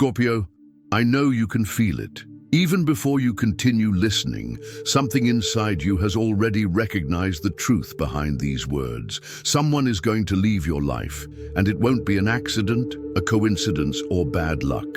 Scorpio, I know you can feel it. Even before you continue listening, something inside you has already recognized the truth behind these words. Someone is going to leave your life, and it won't be an accident, a coincidence, or bad luck.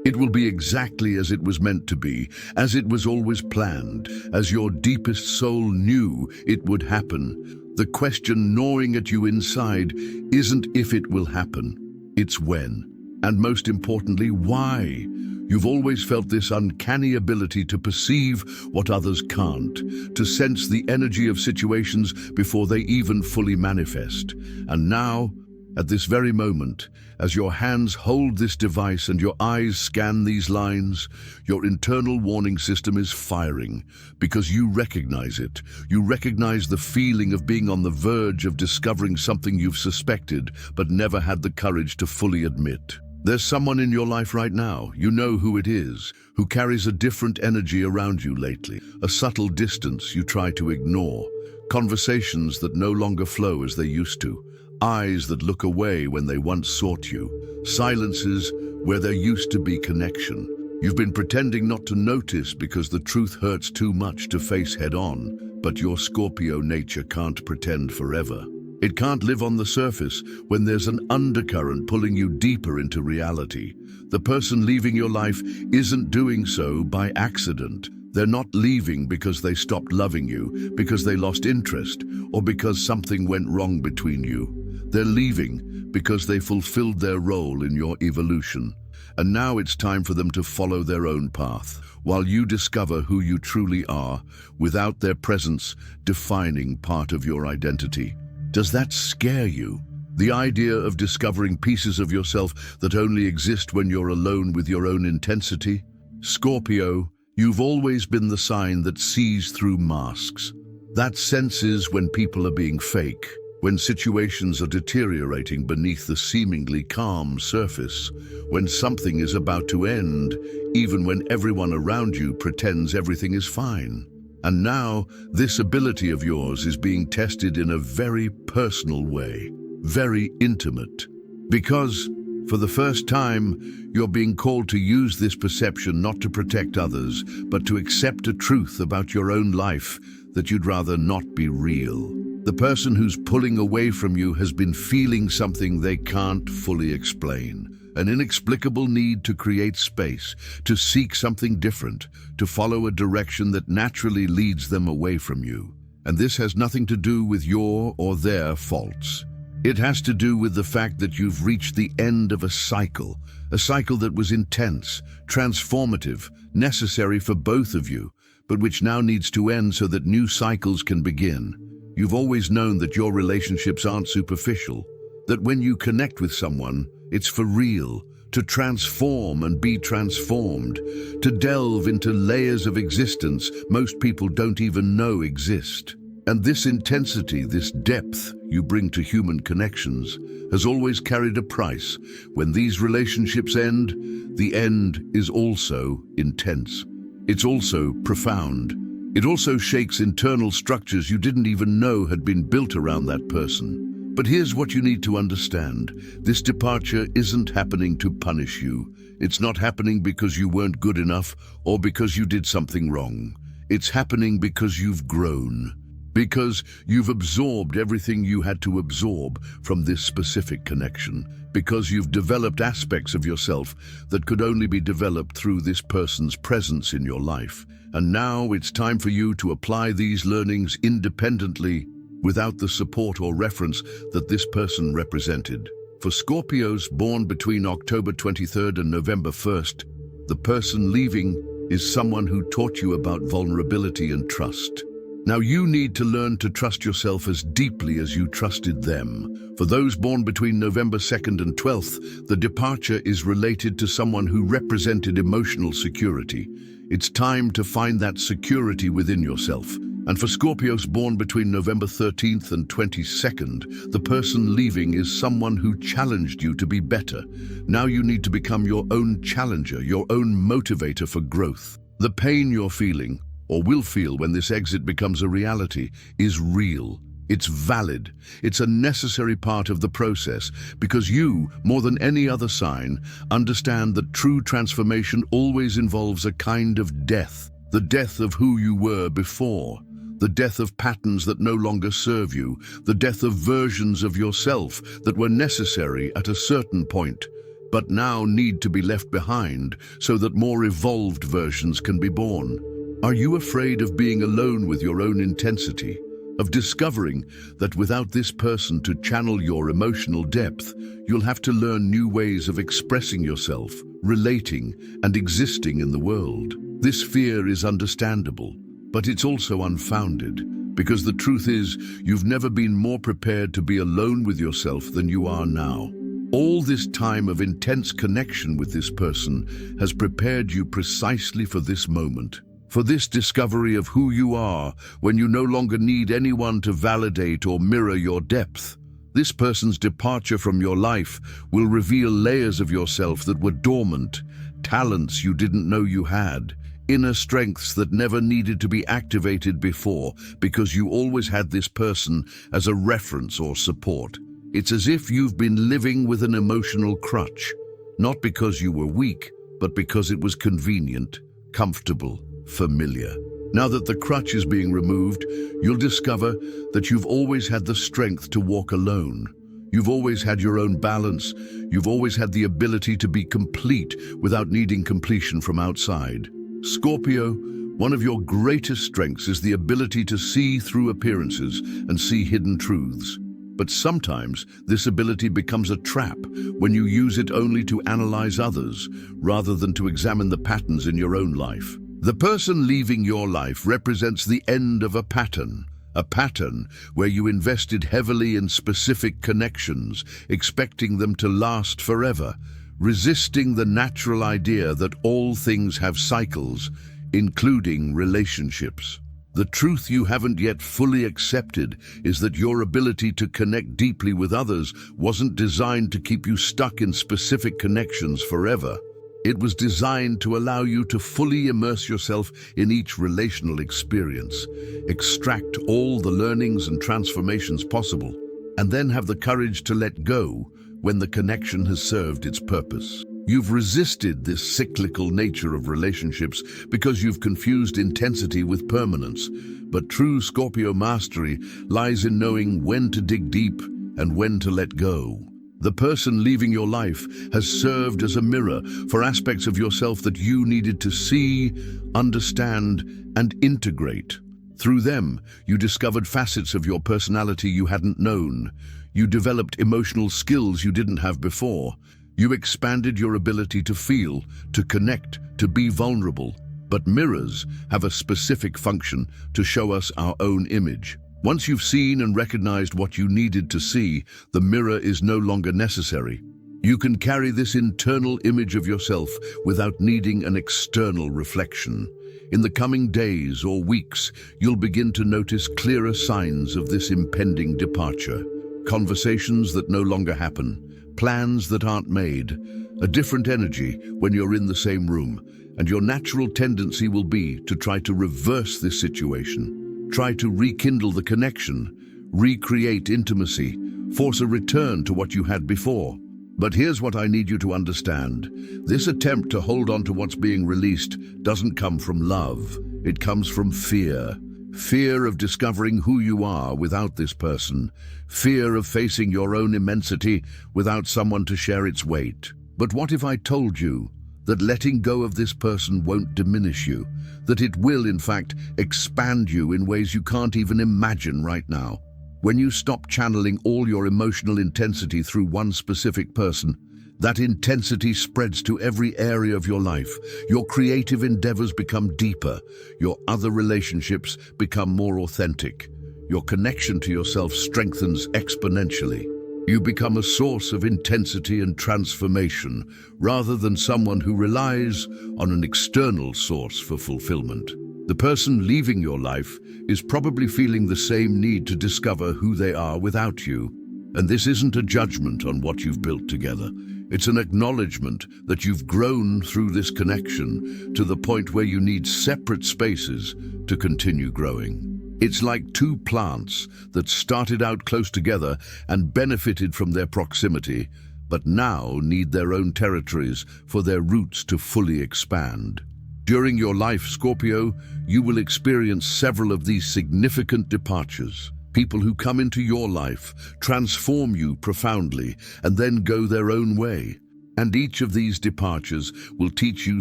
It will be exactly as it was meant to be, as it was always planned, as your deepest soul knew it would happen. The question gnawing at you inside isn't if it will happen, it's when. And most importantly, why? You've always felt this uncanny ability to perceive what others can't, to sense the energy of situations before they even fully manifest. And now, at this very moment, as your hands hold this device and your eyes scan these lines, your internal warning system is firing because you recognize it. You recognize the feeling of being on the verge of discovering something you've suspected but never had the courage to fully admit. There's someone in your life right now, you know who it is, who carries a different energy around you lately, a subtle distance you try to ignore, conversations that no longer flow as they used to, eyes that look away when they once sought you, silences where there used to be connection. You've been pretending not to notice because the truth hurts too much to face head-on, but your Scorpio nature can't pretend forever. It can't live on the surface when there's an undercurrent pulling you deeper into reality. The person leaving your life isn't doing so by accident. They're not leaving because they stopped loving you, because they lost interest, or because something went wrong between you. They're leaving because they fulfilled their role in your evolution. And now it's time for them to follow their own path, while you discover who you truly are, without their presence defining part of your identity. Does that scare you? The idea of discovering pieces of yourself that only exist when you're alone with your own intensity? Scorpio, you've always been the sign that sees through masks. That senses when people are being fake, when situations are deteriorating beneath the seemingly calm surface, when something is about to end, even when everyone around you pretends everything is fine. And now, this ability of yours is being tested in a very personal way, very intimate. Because, for the first time, you're being called to use this perception not to protect others, but to accept a truth about your own life that you'd rather not be real. The person who's pulling away from you has been feeling something they can't fully explain. An inexplicable need to create space, to seek something different, to follow a direction that naturally leads them away from you. And this has nothing to do with your or their faults. It has to do with the fact that you've reached the end of a cycle that was intense, transformative, necessary for both of you, but which now needs to end so that new cycles can begin. You've always known that your relationships aren't superficial, that when you connect with someone, it's for real, to transform and be transformed, to delve into layers of existence most people don't even know exist. And this intensity, this depth you bring to human connections has always carried a price. When these relationships end, the end is also intense. It's also profound. It also shakes internal structures you didn't even know had been built around that person. But here's what you need to understand. This departure isn't happening to punish you. It's not happening because you weren't good enough or because you did something wrong. It's happening because you've grown. Because you've absorbed everything you had to absorb from this specific connection. Because you've developed aspects of yourself that could only be developed through this person's presence in your life. And now it's time for you to apply these learnings independently, without the support or reference that this person represented. For Scorpios born between October 23rd and November 1st, the person leaving is someone who taught you about vulnerability and trust. Now you need to learn to trust yourself as deeply as you trusted them. For those born between November 2nd and 12th, the departure is related to someone who represented emotional security. It's time to find that security within yourself. And for Scorpios born between November 13th and 22nd, the person leaving is someone who challenged you to be better. Now you need to become your own challenger, your own motivator for growth. The pain you're feeling, or will feel when this exit becomes a reality, is real. It's valid. It's a necessary part of the process because you, more than any other sign, understand that true transformation always involves a kind of death. The death of who you were before. The death of patterns that no longer serve you. The death of versions of yourself that were necessary at a certain point, but now need to be left behind so that more evolved versions can be born. Are you afraid of being alone with your own intensity? Of discovering that without this person to channel your emotional depth, you'll have to learn new ways of expressing yourself, relating, and existing in the world? This fear is understandable, but it's also unfounded, because the truth is, you've never been more prepared to be alone with yourself than you are now. All this time of intense connection with this person has prepared you precisely for this moment. For this discovery of who you are when you no longer need anyone to validate or mirror your depth. This person's departure from your life will reveal layers of yourself that were dormant, talents you didn't know you had, inner strengths that never needed to be activated before because you always had this person as a reference or support. It's as if you've been living with an emotional crutch, not because you were weak, but because it was convenient, comfortable, familiar. Now that the crutch is being removed, you'll discover that you've always had the strength to walk alone. You've always had your own balance. You've always had the ability to be complete without needing completion from outside. Scorpio, one of your greatest strengths is the ability to see through appearances and see hidden truths. But sometimes this ability becomes a trap when you use it only to analyze others rather than to examine the patterns in your own life. The person leaving your life represents the end of a pattern where you invested heavily in specific connections, expecting them to last forever, resisting the natural idea that all things have cycles, including relationships. The truth you haven't yet fully accepted is that your ability to connect deeply with others wasn't designed to keep you stuck in specific connections forever. It was designed to allow you to fully immerse yourself in each relational experience, extract all the learnings and transformations possible, and then have the courage to let go when the connection has served its purpose. You've resisted this cyclical nature of relationships because you've confused intensity with permanence, but true Scorpio mastery lies in knowing when to dig deep and when to let go. The person leaving your life has served as a mirror for aspects of yourself that you needed to see, understand, and integrate. Through them, you discovered facets of your personality you hadn't known. You developed emotional skills you didn't have before. You expanded your ability to feel, to connect, to be vulnerable. But mirrors have a specific function to show us our own image. Once you've seen and recognized what you needed to see, the mirror is no longer necessary. You can carry this internal image of yourself without needing an external reflection. In the coming days or weeks, you'll begin to notice clearer signs of this impending departure. Conversations that no longer happen, plans that aren't made, a different energy when you're in the same room, and your natural tendency will be to try to reverse this situation. Try to rekindle the connection, recreate intimacy, force a return to what you had before. But here's what I need you to understand. This attempt to hold on to what's being released doesn't come from love. It comes from fear. Fear of discovering who you are without this person. Fear of facing your own immensity without someone to share its weight. But what if I told you that letting go of this person won't diminish you? That it will, in fact, expand you in ways you can't even imagine right now? When you stop channeling all your emotional intensity through one specific person, that intensity spreads to every area of your life. Your creative endeavors become deeper. Your other relationships become more authentic. Your connection to yourself strengthens exponentially. You become a source of intensity and transformation, rather than someone who relies on an external source for fulfillment. The person leaving your life is probably feeling the same need to discover who they are without you. And this isn't a judgment on what you've built together. It's an acknowledgement that you've grown through this connection to the point where you need separate spaces to continue growing. It's like two plants that started out close together and benefited from their proximity, but now need their own territories for their roots to fully expand. During your life, Scorpio, you will experience several of these significant departures. People who come into your life, transform you profoundly, and then go their own way. And each of these departures will teach you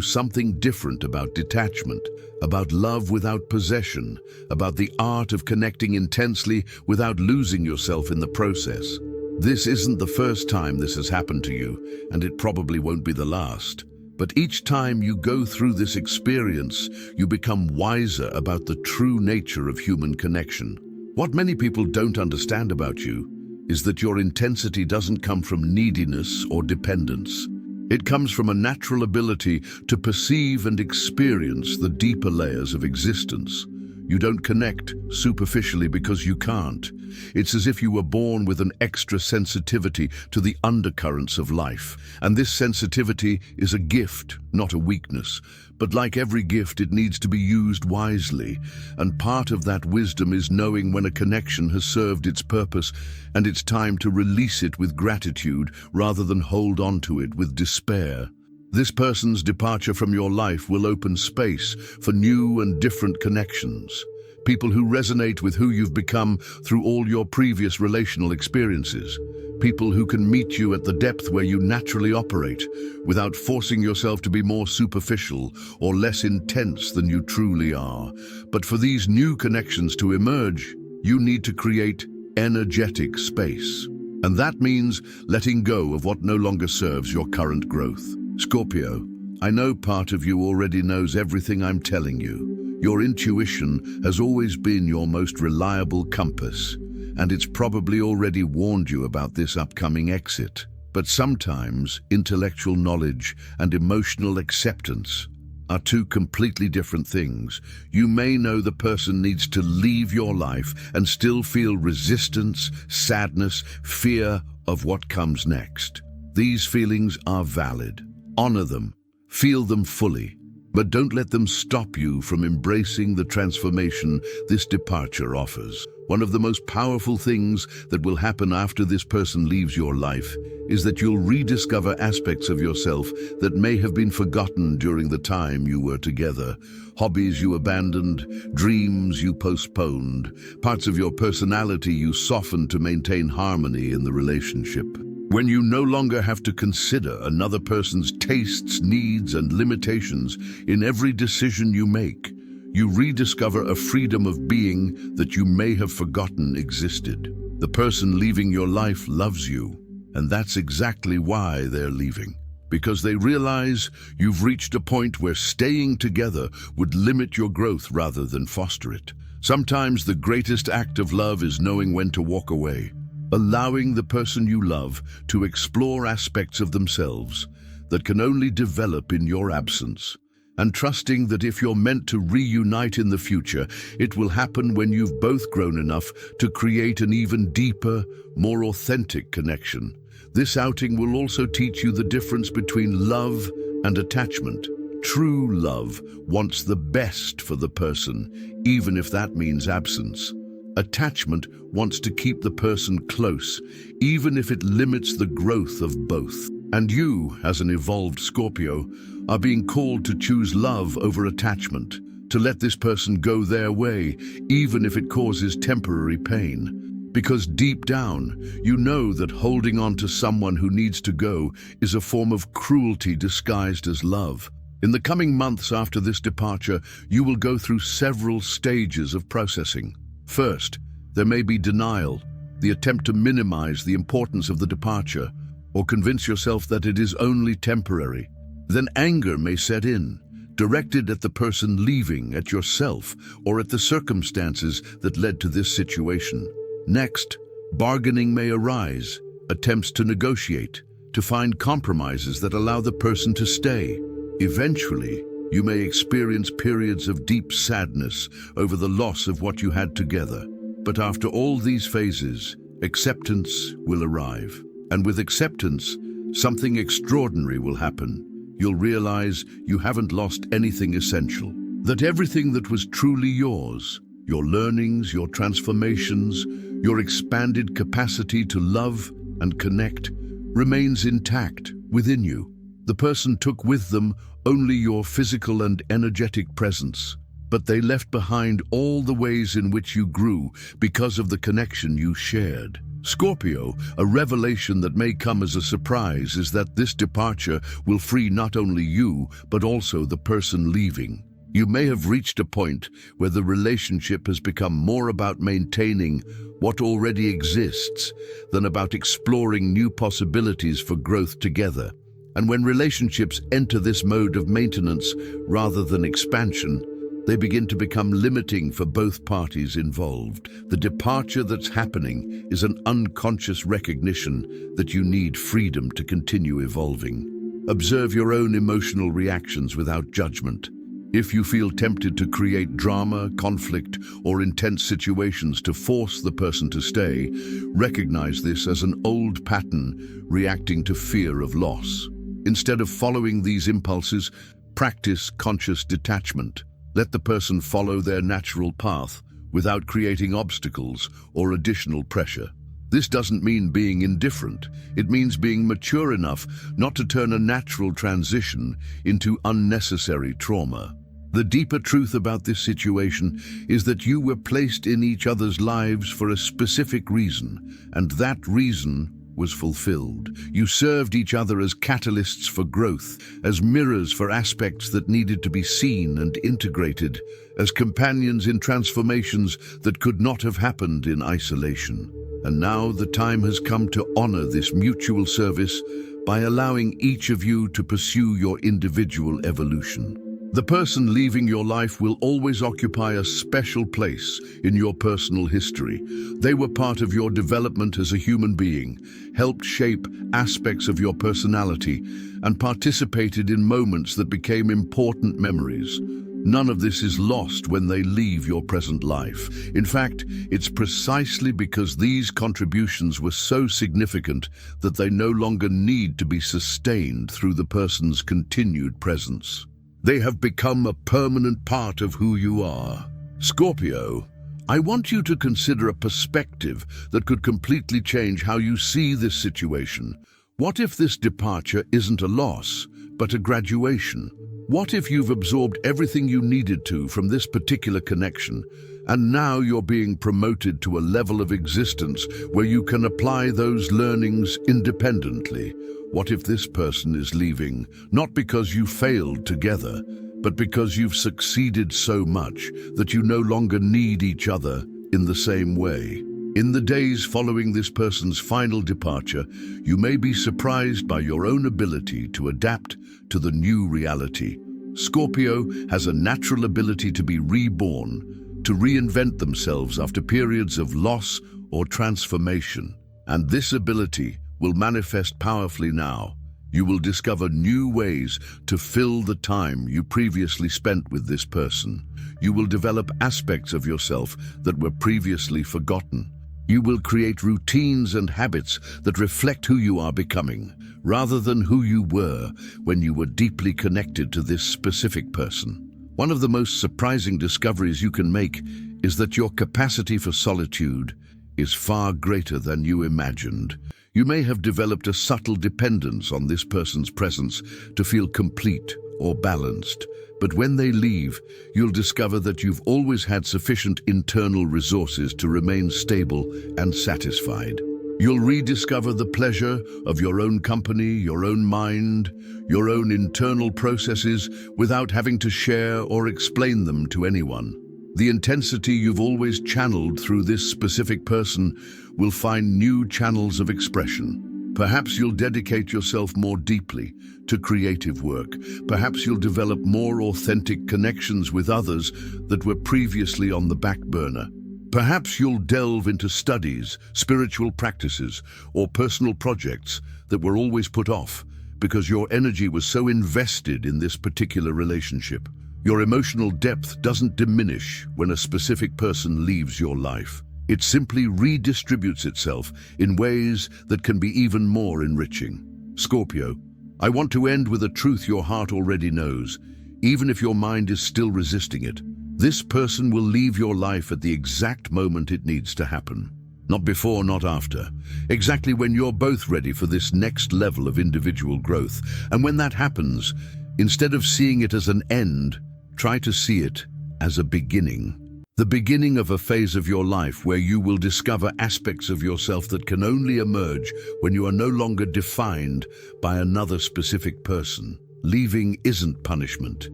something different about detachment, about love without possession, about the art of connecting intensely without losing yourself in the process. This isn't the first time this has happened to you, and it probably won't be the last. But each time you go through this experience, you become wiser about the true nature of human connection. What many people don't understand about you is that your intensity doesn't come from neediness or dependence. It comes from a natural ability to perceive and experience the deeper layers of existence. You don't connect superficially because you can't. It's as if you were born with an extra sensitivity to the undercurrents of life. And this sensitivity is a gift, not a weakness. But like every gift, it needs to be used wisely. And part of that wisdom is knowing when a connection has served its purpose and it's time to release it with gratitude rather than hold on to it with despair. This person's departure from your life will open space for new and different connections. People who resonate with who you've become through all your previous relational experiences. People who can meet you at the depth where you naturally operate, without forcing yourself to be more superficial or less intense than you truly are. But for these new connections to emerge, you need to create energetic space. And that means letting go of what no longer serves your current growth. Scorpio, I know part of you already knows everything I'm telling you. Your intuition has always been your most reliable compass, and it's probably already warned you about this upcoming exit. But sometimes intellectual knowledge and emotional acceptance are two completely different things. You may know the person needs to leave your life and still feel resistance, sadness, fear of what comes next. These feelings are valid. Honor them, feel them fully, but don't let them stop you from embracing the transformation this departure offers. One of the most powerful things that will happen after this person leaves your life is that you'll rediscover aspects of yourself that may have been forgotten during the time you were together. Hobbies you abandoned, dreams you postponed, parts of your personality you softened to maintain harmony in the relationship. When you no longer have to consider another person's tastes, needs, and limitations in every decision you make, you rediscover a freedom of being that you may have forgotten existed. The person leaving your life loves you, and that's exactly why they're leaving. Because they realize you've reached a point where staying together would limit your growth rather than foster it. Sometimes the greatest act of love is knowing when to walk away. Allowing the person you love to explore aspects of themselves that can only develop in your absence, and trusting that if you're meant to reunite in the future, it will happen when you've both grown enough to create an even deeper, more authentic connection. This outing will also teach you the difference between love and attachment. True love wants the best for the person, even if that means absence. Attachment wants to keep the person close, even if it limits the growth of both. And you, as an evolved Scorpio, are being called to choose love over attachment, to let this person go their way, even if it causes temporary pain. Because deep down, you know that holding on to someone who needs to go is a form of cruelty disguised as love. In the coming months after this departure, you will go through several stages of processing. First, there may be denial, the attempt to minimize the importance of the departure, or convince yourself that it is only temporary. Then anger may set in, directed at the person leaving, at yourself, or at the circumstances that led to this situation. Next, bargaining may arise, attempts to negotiate, to find compromises that allow the person to stay. Eventually, you may experience periods of deep sadness over the loss of what you had together. But after all these phases, acceptance will arrive. And with acceptance, something extraordinary will happen. You'll realize you haven't lost anything essential. That everything that was truly yours, Your learnings, your transformations, your expanded capacity to love and connect remains intact within you. The person took with them only your physical and energetic presence, but they left behind all the ways in which you grew because of the connection you shared. Scorpio, a revelation that may come as a surprise is that this departure will free not only you, but also the person leaving. You may have reached a point where the relationship has become more about maintaining what already exists than about exploring new possibilities for growth together. And when relationships enter this mode of maintenance rather than expansion, they begin to become limiting for both parties involved. The departure that's happening is an unconscious recognition that you need freedom to continue evolving. Observe your own emotional reactions without judgment. If you feel tempted to create drama, conflict, or intense situations to force the person to stay, recognize this as an old pattern reacting to fear of loss. Instead of following these impulses, practice conscious detachment. Let the person follow their natural path without creating obstacles or additional pressure. This doesn't mean being indifferent. It means being mature enough not to turn a natural transition into unnecessary trauma. The deeper truth about this situation is that you were placed in each other's lives for a specific reason, and that reason was fulfilled. You served each other as catalysts for growth, as mirrors for aspects that needed to be seen and integrated, as companions in transformations that could not have happened in isolation. And now the time has come to honor this mutual service by allowing each of you to pursue your individual evolution. The person leaving your life will always occupy a special place in your personal history. They were part of your development as a human being, helped shape aspects of your personality, and participated in moments that became important memories. None of this is lost when they leave your present life. In fact, it's precisely because these contributions were so significant that they no longer need to be sustained through the person's continued presence. They have become a permanent part of who you are. Scorpio, I want you to consider a perspective that could completely change how you see this situation. What if this departure isn't a loss, but a graduation? What if you've absorbed everything you needed to from this particular connection, and now you're being promoted to a level of existence where you can apply those learnings independently? What if this person is leaving, not because you failed together, but because you've succeeded so much that you no longer need each other in the same way? In the days following this person's final departure, you may be surprised by your own ability to adapt to the new reality. Scorpio has a natural ability to be reborn, to reinvent themselves after periods of loss or transformation. And this ability will manifest powerfully now. You will discover new ways to fill the time you previously spent with this person. You will develop aspects of yourself that were previously forgotten. You will create routines and habits that reflect who you are becoming, rather than who you were when you were deeply connected to this specific person. One of the most surprising discoveries you can make is that your capacity for solitude is far greater than you imagined. You may have developed a subtle dependence on this person's presence to feel complete or balanced, but when they leave, you'll discover that you've always had sufficient internal resources to remain stable and satisfied. You'll rediscover the pleasure of your own company, your own mind, your own internal processes without having to share or explain them to anyone. The intensity you've always channeled through this specific person will find new channels of expression. Perhaps you'll dedicate yourself more deeply to creative work. Perhaps you'll develop more authentic connections with others that were previously on the back burner. Perhaps you'll delve into studies, spiritual practices, or personal projects that were always put off because your energy was so invested in this particular relationship. Your emotional depth doesn't diminish when a specific person leaves your life. It simply redistributes itself in ways that can be even more enriching. Scorpio, I want to end with a truth your heart already knows, even if your mind is still resisting it. This person will leave your life at the exact moment it needs to happen. Not before, not after. Exactly when you're both ready for this next level of individual growth. And when that happens, instead of seeing it as an end, try to see it as a beginning. The beginning of a phase of your life where you will discover aspects of yourself that can only emerge when you are no longer defined by another specific person. Leaving isn't punishment,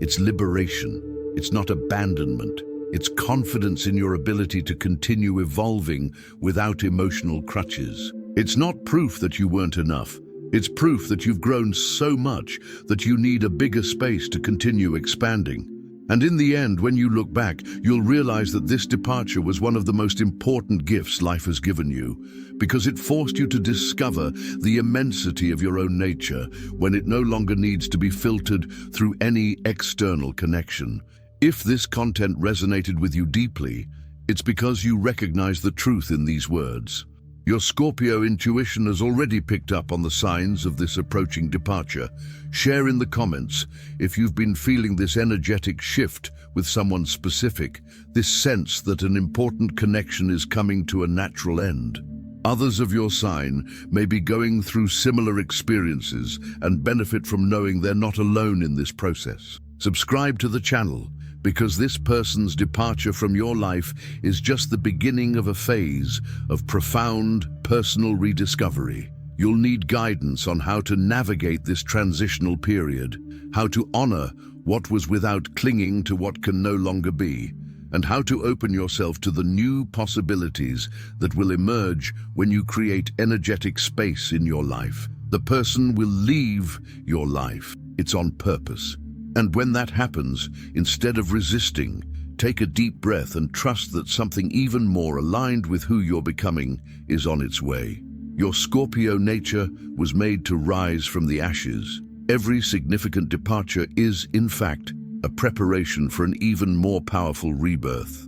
it's liberation. It's not abandonment. It's confidence in your ability to continue evolving without emotional crutches. It's not proof that you weren't enough. It's proof that you've grown so much that you need a bigger space to continue expanding. And in the end, when you look back, you'll realize that this departure was one of the most important gifts life has given you, because it forced you to discover the immensity of your own nature when it no longer needs to be filtered through any external connection. If this content resonated with you deeply, it's because you recognize the truth in these words. Your Scorpio intuition has already picked up on the signs of this approaching departure. Share in the comments if you've been feeling this energetic shift with someone specific, this sense that an important connection is coming to a natural end. Others of your sign may be going through similar experiences and benefit from knowing they're not alone in this process. Subscribe to the channel, because this person's departure from your life is just the beginning of a phase of profound personal rediscovery. You'll need guidance on how to navigate this transitional period, how to honor what was without clinging to what can no longer be, and how to open yourself to the new possibilities that will emerge when you create energetic space in your life. The person will leave your life. It's on purpose. And when that happens, instead of resisting, take a deep breath and trust that something even more aligned with who you're becoming is on its way. Your Scorpio nature was made to rise from the ashes. Every significant departure is, in fact, a preparation for an even more powerful rebirth.